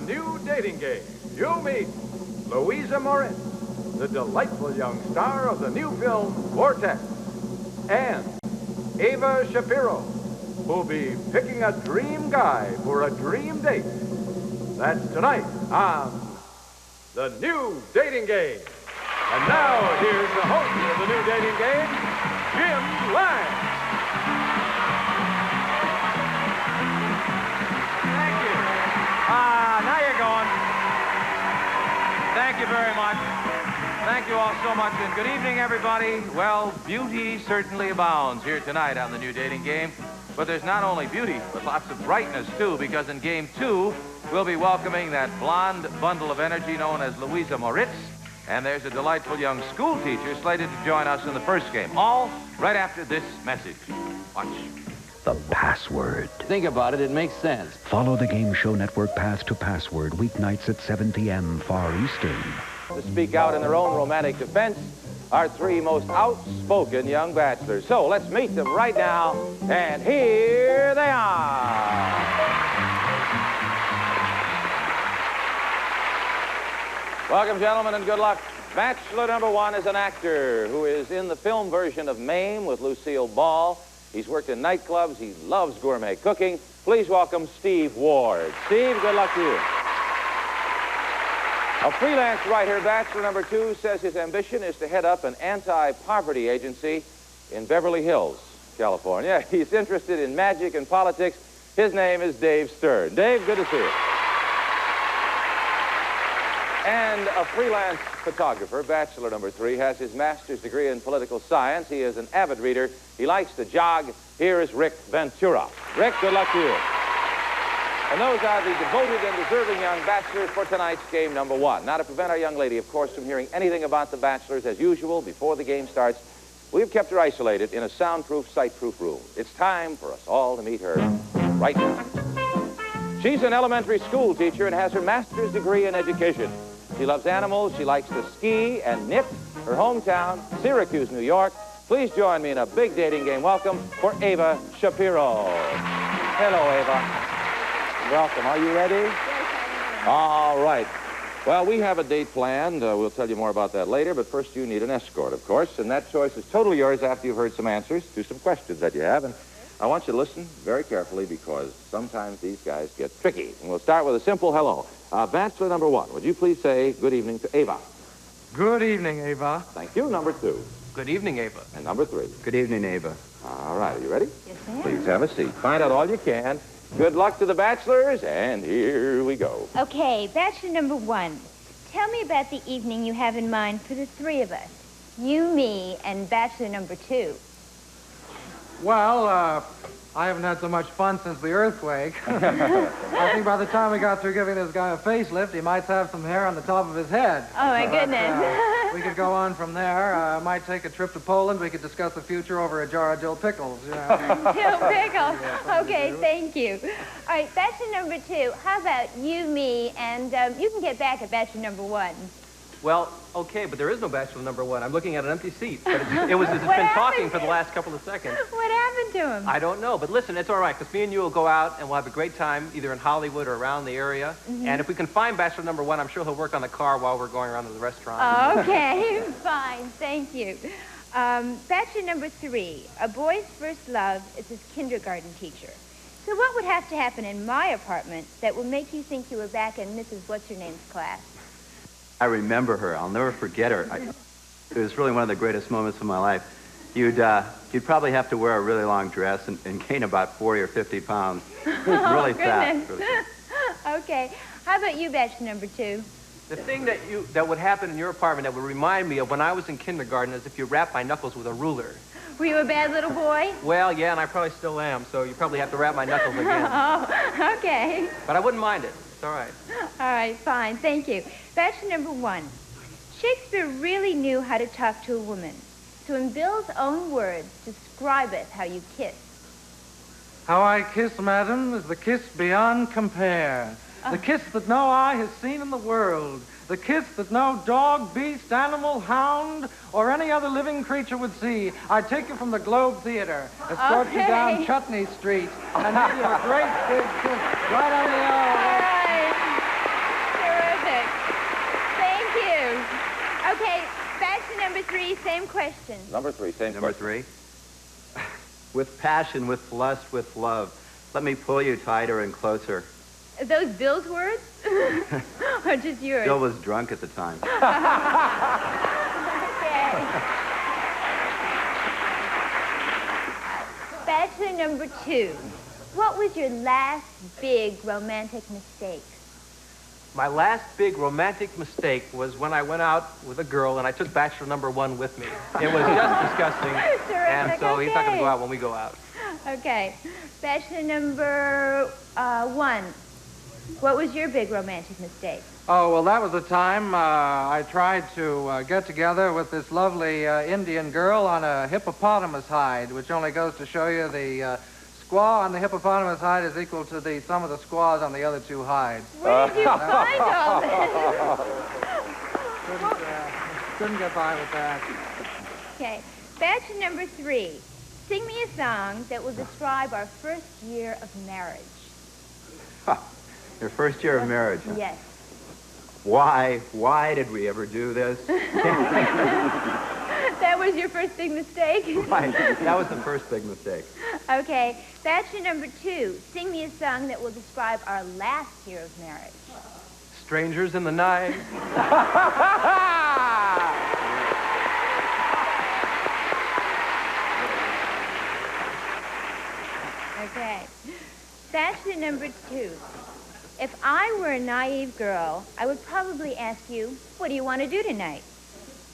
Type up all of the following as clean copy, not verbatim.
new dating game, you'll meet Louisa Moritz, the delightful young star of the new film Vortex, and Ava Shapiro, who'll be picking a dream guy for a dream date. That's tonight on the new dating game. And now, here's the host of the new dating game, Jim Lang. Thank you. Now you're going. Thank you very much. Thank you all so much, and good evening, everybody. Well, beauty certainly abounds here tonight on the new dating game. But there's not only beauty, but lots of brightness, too, because in Game 2, we'll be welcoming that blonde bundle of energy known as Louisa Moritz. And there's a delightful young school teacher slated to join us in the first game. All right after this message. Watch. The password. Think about it, it makes sense. Follow the game show network Path to Password weeknights at 7 p.m. Far Eastern. To speak out in their own romantic defense, our three most outspoken young bachelors. So let's meet them right now, and here they are. Welcome, gentlemen, and good luck. Bachelor number one is an actor who is in the film version of Mame with Lucille Ball. He's worked in nightclubs. He loves gourmet cooking. Please welcome Steve Ward. Steve, good luck to you. A freelance writer, bachelor number two, says his ambition is to head up an anti-poverty agency in Beverly Hills, California. He's interested in magic and politics. His name is Dave Stern. Dave, good to see you. And a freelance photographer, bachelor number three, has his master's degree in political science. He is an avid reader. He likes to jog. Here is Rick Ventura. Rick, good luck to you. And those are the devoted and deserving young bachelors for tonight's game number one. Now, to prevent our young lady, of course, from hearing anything about the bachelors, as usual, before the game starts, we've kept her isolated in a soundproof, site-proof room. It's time for us all to meet her right now. She's an elementary school teacher and has her master's degree in education. She loves animals. She likes to ski and knit. Her hometown, Syracuse, New York. Please join me in a big dating game. Welcome for Ava Shapiro. Hello, Ava. Welcome. Are you ready? Yes, I am. All right. Well, we have a date planned. We'll tell you more about that later, but first you need an escort, of course, and that choice is totally yours after you've heard some answers to some questions that you have. And I want you to listen very carefully because sometimes these guys get tricky. And we'll start with a simple hello. Bachelor number one, would you please say good evening to Ava? Good evening, Ava. Thank you. Number two. Good evening, Ava. And number three. Good evening, Ava. All right. Are you ready? Yes, I am. Please have a seat. Find out all you can. Good luck to the bachelors, and here we go. Okay, bachelor number one. Tell me about the evening you have in mind for the three of us. You, me, and bachelor number two. Well, I haven't had so much fun since the earthquake. I think by the time we got through giving this guy a facelift, he might have some hair on the top of his head. Oh, my goodness. We could go on from there. Might take a trip to Poland. We could discuss the future over a jar of dill pickles. You know. Dill pickles. Okay, thank you. All right, bachelor number two. How about you, me, and you can get back at bachelor number one. Well, okay, but there is no bachelor number one. I'm looking at an empty seat. But it's been talking for the last couple of seconds. What happened to him? I don't know, but listen, it's all right, because me and you will go out and we'll have a great time, either in Hollywood or around the area. Mm-hmm. And if we can find bachelor number one, I'm sure he'll work on the car while we're going around to the restaurant. Okay, fine, thank you. Bachelor number three. A boy's first love is his kindergarten teacher. So what would have to happen in my apartment that would make you think you were back in Mrs. What's-Her-Name's class? I remember her. I'll never forget her. It was really one of the greatest moments of my life. You'd probably have to wear a really long dress and gain about 40 or 50 pounds. Really fat. Really fat. Okay. How about you, bachelor number two? The thing that would happen in your apartment that would remind me of when I was in kindergarten is if you wrapped my knuckles with a ruler. Were you a bad little boy? Well, yeah, and I probably still am, so you probably have to wrap my knuckles again. Oh, okay. But I wouldn't mind it. It's all right. All right, fine, thank you. Bachelor number one. Shakespeare really knew how to talk to a woman. So in Bill's own words, describeth how you kiss. How I kiss, madam, is the kiss beyond compare. The kiss that no eye has seen in the world. The kiss that no dog, beast, animal, hound, or any other living creature would see. I take you from the Globe Theater, escort you down Chutney Street, and give you a great big kiss right on the elbow. All right. 3, same question. Number 3, same Number question. 3. With passion, with lust, with love, let me pull you tighter and closer. Are those Bill's words? Or just yours? Bill was drunk at the time. Okay. Bachelor number 2. What was your last big romantic mistake? My last big romantic mistake was when I went out with a girl and I took bachelor number 1 with me. It was just disgusting. Terrific, And so he's not going to go okay. out when we go out. Okay. Bachelor number 1. What was your big romantic mistake? Oh, well, that was the time I tried to get together with this lovely Indian girl on a hippopotamus hide, which only goes to show you the squaw on the hippopotamus hide is equal to the sum of the squaws on the other 2 hides. Where did you find all this? Couldn't get by with that. Okay. Bachelor number 3. Sing me a song that will describe our first year of marriage. Your first year of marriage. Huh? Yes. Why did we ever do this? That was your first big mistake? Right. That was the first big mistake. Okay. Bachelor number 2. Sing me a song that will describe our last year of marriage. Strangers in the night. Okay. Bachelor number 2. If I were a naive girl, I would probably ask you, what do you want to do tonight?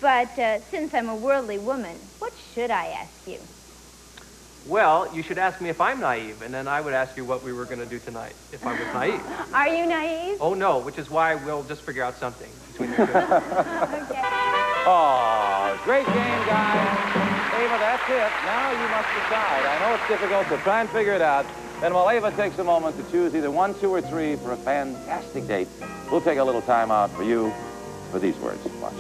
But since I'm a worldly woman, what should I ask you? Well, you should ask me if I'm naive, and then I would ask you what we were going to do tonight if I was naive. Are you naive? Oh, no, which is why we'll just figure out something between the two. Okay. Oh, great game, guys. Ava, that's it. Now you must decide. I know it's difficult, so try and figure it out. Then while Ava takes a moment to choose either 1, 2, or 3 for a fantastic date, we'll take a little time out for you for these words. Watch.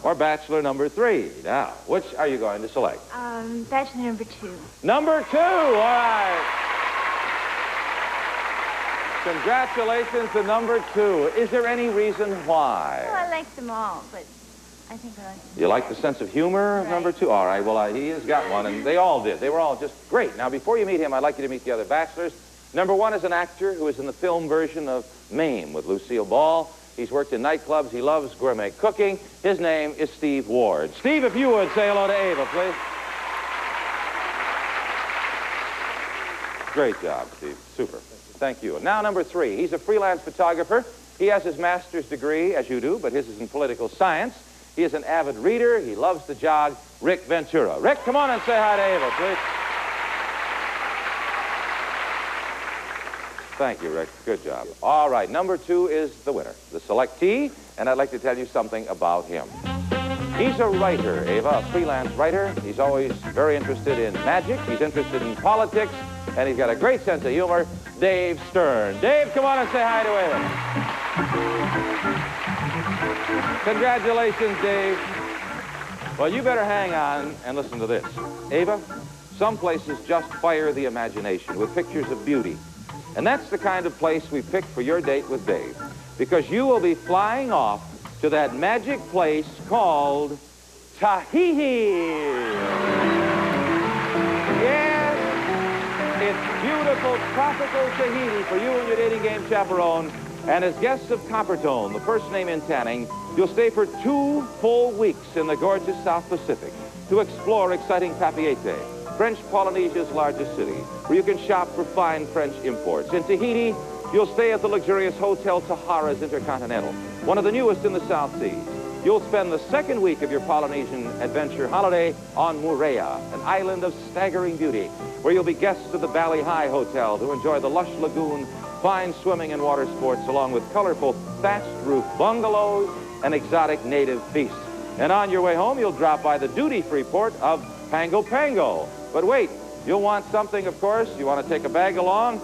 Or bachelor number 3. Now, which are you going to select? Bachelor number 2. Number 2, all right. Congratulations to number 2. Is there any reason why? Well, I like them all, but I think I like them. You like the sense of humor of number 2? All right, well, he has got one, and they all did. They were all just great. Now, before you meet him, I'd like you to meet the other bachelors. Number 1 is an actor who is in the film version of Mame with Lucille Ball. He's worked in nightclubs. He loves gourmet cooking. His name is Steve Ward. Steve, if you would, say hello to Ava, please. Great job, Steve. Super. Thank you. And now number 3. He's a freelance photographer. He has his master's degree, as you do, but his is in political science. He is an avid reader. He loves to jog. Rick Ventura. Rick, come on and say hi to Ava, please. Thank you, Rick. Good job. All right, number 2 is the winner, the selectee, and I'd like to tell you something about him. He's a writer, Ava, a freelance writer. He's always very interested in magic. He's interested in politics, and he's got a great sense of humor. Dave Stern. Dave, come on and say hi to Ava. Congratulations, Dave. Well, you better hang on and listen to this. Ava, some places just fire the imagination with pictures of beauty. And that's the kind of place we picked for your date with Dave, because you will be flying off to that magic place called Tahiti. Yes, it's beautiful tropical Tahiti for you and your dating game chaperone. And as guests of Coppertone, the first name in tanning, you'll stay for 2 full weeks in the gorgeous South Pacific to explore exciting Papeete, French Polynesia's largest city, where you can shop for fine French imports. In Tahiti, you'll stay at the luxurious Hotel Tahara's Intercontinental, one of the newest in the South Seas. You'll spend the 2nd week of your Polynesian adventure holiday on Moorea, an island of staggering beauty, where you'll be guests of the Bali High Hotel to enjoy the lush lagoon, fine swimming and water sports, along with colorful thatched roof bungalows and exotic native feasts. And on your way home, you'll drop by the duty-free port of Pango Pango. But wait, you'll want something, of course. You want to take a bag along?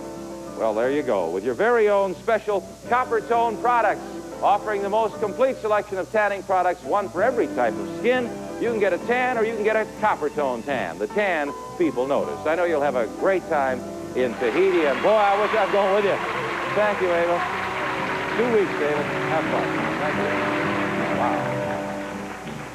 Well, there you go, with your very own special copper tone products, offering the most complete selection of tanning products, one for every type of skin. You can get a tan or you can get a copper tone tan. The tan people notice. I know you'll have a great time in Tahiti, and boy, I wish I'd gone with you. Thank you, Ava. 2 weeks, David. Have fun. Thank you. Wow.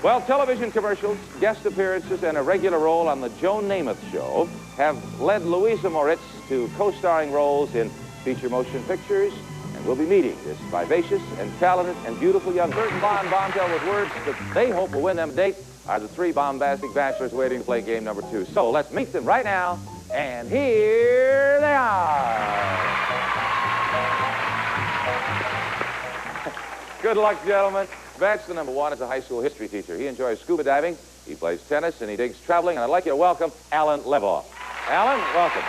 Well, television commercials, guest appearances, and a regular role on the Joe Namath Show have led Louisa Moritz to co-starring roles in feature motion pictures, and we'll be meeting this vivacious and talented and beautiful young Burton Bond bombshell with words that they hope will win them a date are the 3 bombastic bachelors waiting to play game number 2. So let's meet them right now, and here they are. Good luck, gentlemen. Bachelor number 1 is a high school history teacher. He enjoys scuba diving, he plays tennis, and he digs traveling. And I'd like you to welcome Alan Levoff. Alan, welcome.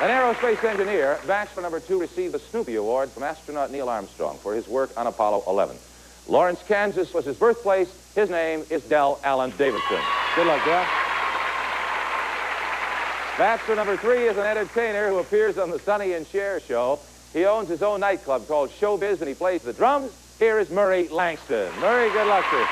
An aerospace engineer, Bachelor number 2 received the Snoopy Award from astronaut Neil Armstrong for his work on Apollo 11. Lawrence, Kansas was his birthplace. His name is Del Allen Davidson. Good luck, Del. Bachelor number 3 is an entertainer who appears on the Sonny and Cher show. He owns his own nightclub called Showbiz, and he plays the drums. Here is Murray Langston. Murray, good luck to you.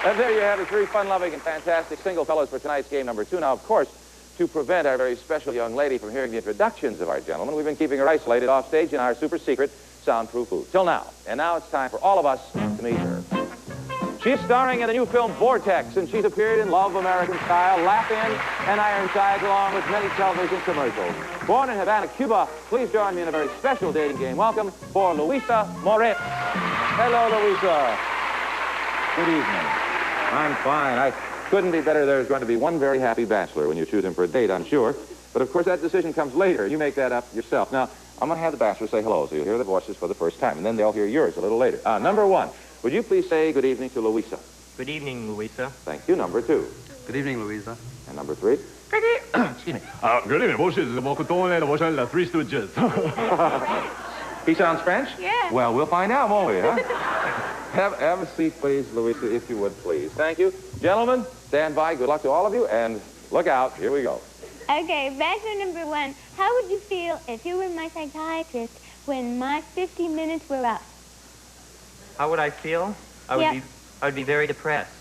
And there you have the 3 fun-loving and fantastic single fellows for tonight's game number 2. Now, of course, to prevent our very special young lady from hearing the introductions of our gentlemen, we've been keeping her isolated off stage in our super-secret soundproof booth. Till now. And now it's time for all of us to meet her. She's starring in the new film Vortex, and she's appeared in Love American Style, Laugh In, and Ironside, along with many television commercials. Born in Havana, Cuba, please join me in a very special dating game. Welcome for Louisa Moritz. Hello, Louisa. Good evening. I'm fine. I couldn't be better. There's going to be one very happy bachelor when you choose him for a date, I'm sure. But, of course, that decision comes later. You make that up yourself. Now, I'm going to have the bachelor say hello, so you'll hear their voices for the first time, and then they'll hear yours a little later. Number 1. Would you please say good evening to Louisa? Good evening, Louisa. Thank you. Number 2. Good evening, Louisa. And number 3? Excuse me. Good evening. Moi, c'est mon coton et moi, the Three Stooges. He sounds French? Yeah. Well, we'll find out, won't we, huh? Have a seat, please, Louisa, if you would, please. Thank you. Gentlemen, stand by. Good luck to all of you, and look out. Here we go. Okay, bachelor number 1. How would you feel if you were my psychiatrist when my 50 minutes were up? How would I feel? I would be very depressed.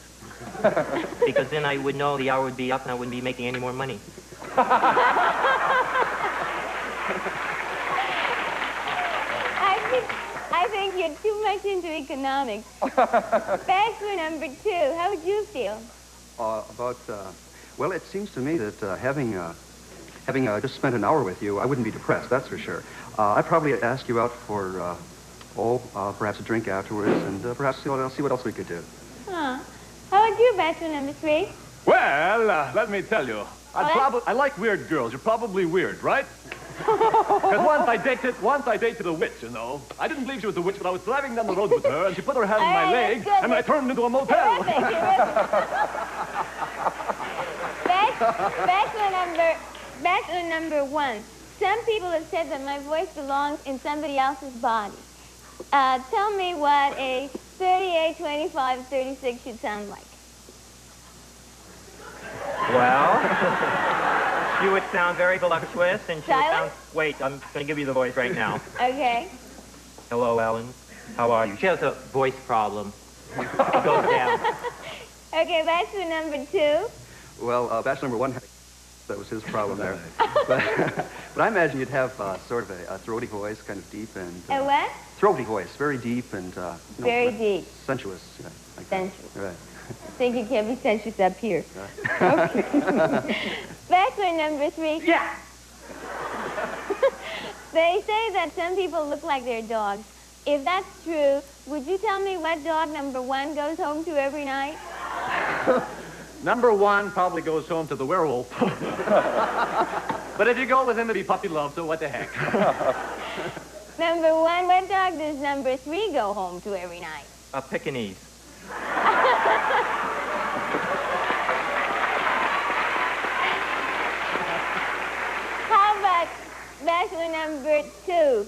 Because then I would know the hour would be up and I wouldn't be making any more money. I think you're too much into economics. Bachelor number 2, how would you feel? Well, it seems to me that having just spent an hour with you, I wouldn't be depressed, that's for sure. I'd probably ask you out for, perhaps a drink afterwards, and perhaps see what else we could do. Huh. How about you, bachelor number 3? Well, let me tell you. I like weird girls. You're probably weird, right? Because once I dated a witch, you know. I didn't believe she was a witch, but I was driving down the road with her, and she put her hand on my leg, and I turned into a motel. Bachelor number 1. Some people have said that my voice belongs in somebody else's body. Tell me what a 38, 25, 36 should sound like. Well, she would sound very voluptuous, and she would sound... Silent? Wait, I'm going to give you the voice right now. Okay. Hello, Ellen. How are you? She has a voice problem. It goes down. Okay, bachelor number 2. Well, bachelor number 1, that was his problem there. but I imagine you'd have sort of a throaty voice, kind of deep and... A what? Throaty voice, very deep and... Very deep. Sensuous, yeah. Like Sensuous. That. Right. I think you can't be sensuous up here. Okay. Bachelor number 3. Yeah! They say that some people look like their dogs. If that's true, would you tell me what dog number 1 goes home to every night? Number 1 probably goes home to the werewolf. But if you go with him, it'd be puppy love, so what the heck? Number 1, what dog does number 3 go home to every night? A Pekingese. How about bachelor number 2?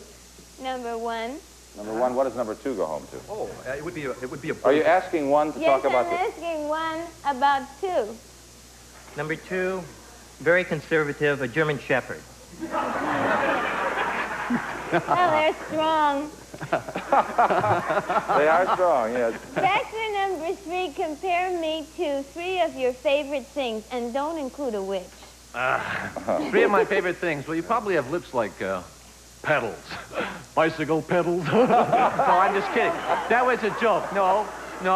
Number 1. Number 1 one, what does number 2 go home to? Oh, it would be a Are you asking one to Yes, talk about I'm asking one about 2. Number 2, very conservative, a German Shepherd. Oh, they're strong. They are strong, yes. Bachelor number 3, compare me to 3 of your favorite things, and don't include a witch. 3 of my favorite things. Well, you probably have lips like pedals. Bicycle pedals. No, I'm just kidding. That was a joke. No,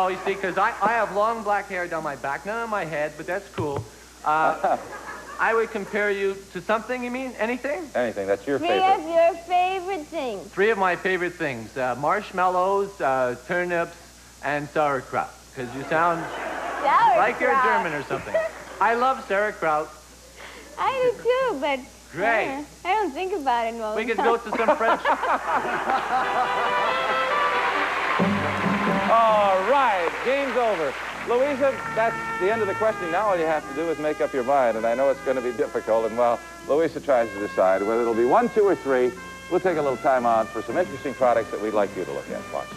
you see, because I have long black hair down my back, none on my head, but that's cool. I would compare you to something, you mean? Anything? Anything. That's your 3 favorite. of your favorite things. 3 of my favorite things. Marshmallows, turnips, and sauerkraut. Because you sound like you're German or something. I love sauerkraut. I do too, but Great. I don't think about it all We the could time. go to some French... All right, game's over. Louisa, that's the end of the questioning. Now all you have to do is make up your mind, and I know it's going to be difficult. And while Louisa tries to decide whether it'll be 1, 2, or 3, we'll take a little time out for some interesting products that we'd like you to look at. Watch.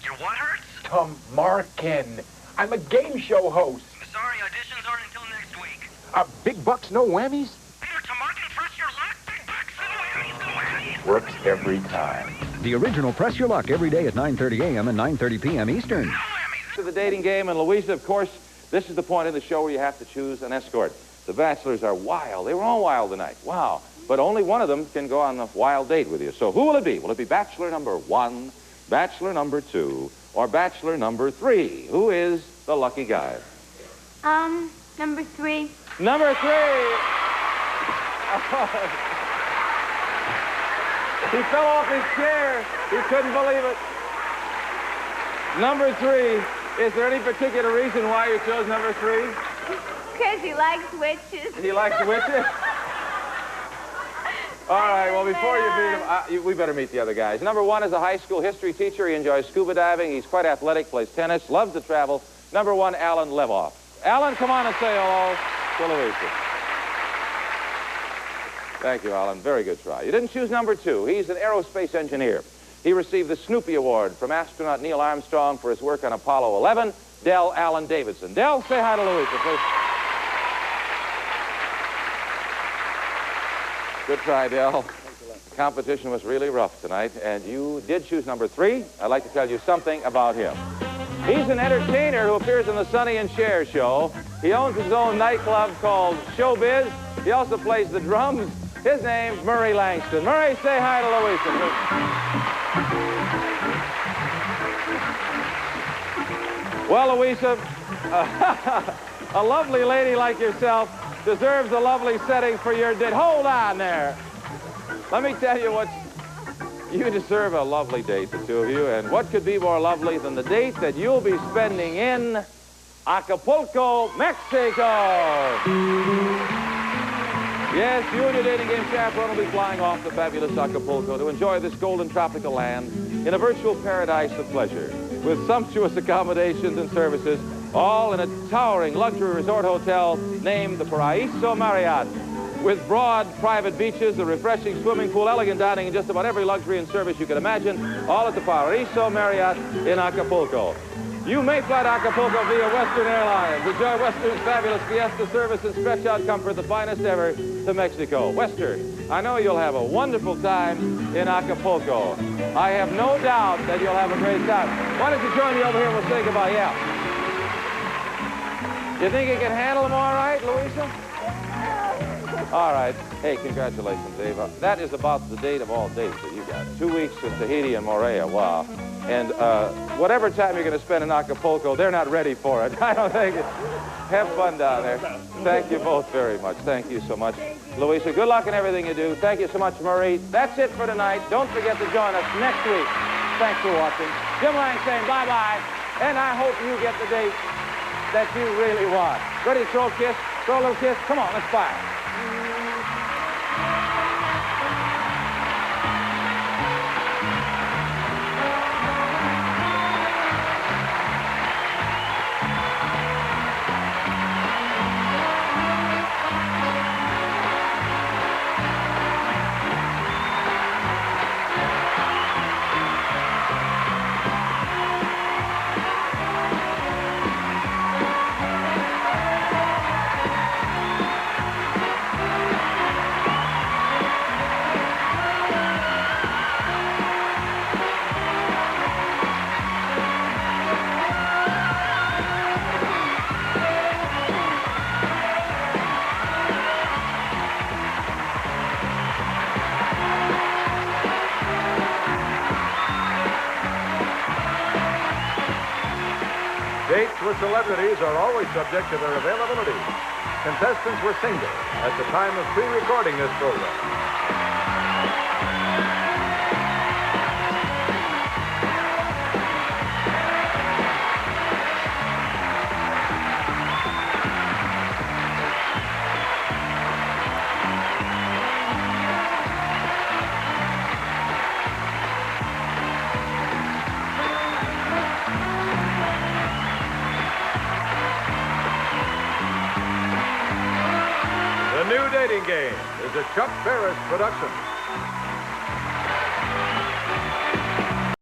Your what hurts? Tom Markin. I'm a game show host. Sorry, auditions aren't until next week. Big bucks, no whammies? Peter, Tom Markin, press your luck. Big bucks, no whammies, no whammies. Works every time. The original Press Your Luck every day at 9:30 a.m. and 9:30 p.m. Eastern. To the dating game, and Louisa, of course, this is the point in the show where you have to choose an escort. The bachelors are wild. They were all wild tonight. Wow. But only one of them can go on a wild date with you. So who will it be? Will it be bachelor number 1, bachelor number 2, or bachelor number 3? Who is the lucky guy? Number 3. Number 3. He fell off his chair. He couldn't believe it. Number 3. Is there any particular reason why you chose number 3? Because he likes witches. He likes witches? All right, well, before you meet him, we better meet the other guys. Number 1 is a high school history teacher. He enjoys scuba diving. He's quite athletic, plays tennis, loves to travel. Number 1, Alan Levoff. Alan, come on and say hello to Louisa. Thank you, Alan. Very good try. You didn't choose number 2. He's an aerospace engineer. He received the Snoopy Award from astronaut Neil Armstrong for his work on Apollo 11. Del Allen Davidson. Del, say hi to Louisa, please. Good try, Del. The competition was really rough tonight, and you did choose number 3. I'd like to tell you something about him. He's an entertainer who appears in the Sonny and Cher show. He owns his own nightclub called Showbiz. He also plays the drums. His name's Murray Langston. Murray, say hi to Louisa, please. Well, Louisa, a lovely lady like yourself deserves a lovely setting for your date. Hold on there. Let me tell you what, you deserve a lovely date, the two of you, and what could be more lovely than the date that you'll be spending in Acapulco, Mexico. Yes, you and your dating game chaperone will be flying off to fabulous Acapulco to enjoy this golden tropical land in a virtual paradise of pleasure with sumptuous accommodations and services, all in a towering luxury resort hotel named the Paraíso Marriott, with broad private beaches, a refreshing swimming pool, elegant dining, and just about every luxury and service you can imagine, all at the Paraíso Marriott in Acapulco. You may fly to Acapulco via Western Airlines. Enjoy Western's fabulous Fiesta service and stretch-out comfort, the finest ever, to Mexico. Western, I know you'll have a wonderful time in Acapulco. I have no doubt that you'll have a great time. Why don't you join me over here and we'll say goodbye, yeah. You think you can handle them all right, Louisa? All right. Hey, congratulations, Ava. That is about the date of all dates that you got. 2 weeks in Tahiti and Moorea. Wow. And whatever time you're going to spend in Acapulco, they're not ready for it. I don't think it. Have fun down there. Thank you both very much. Thank you so much. Louisa, good luck in everything you do. Thank you so much, Murray. That's it for tonight. Don't forget to join us next week. Thanks for watching. Jim Lang saying bye-bye. And I hope you get the date that you really want. Ready, throw a kiss? Throw a little kiss? Come on, let's fire. Dates with celebrities are always subject to their availability. Contestants were single at the time of pre-recording this program. The New Dating Game is a Chuck Ferris production.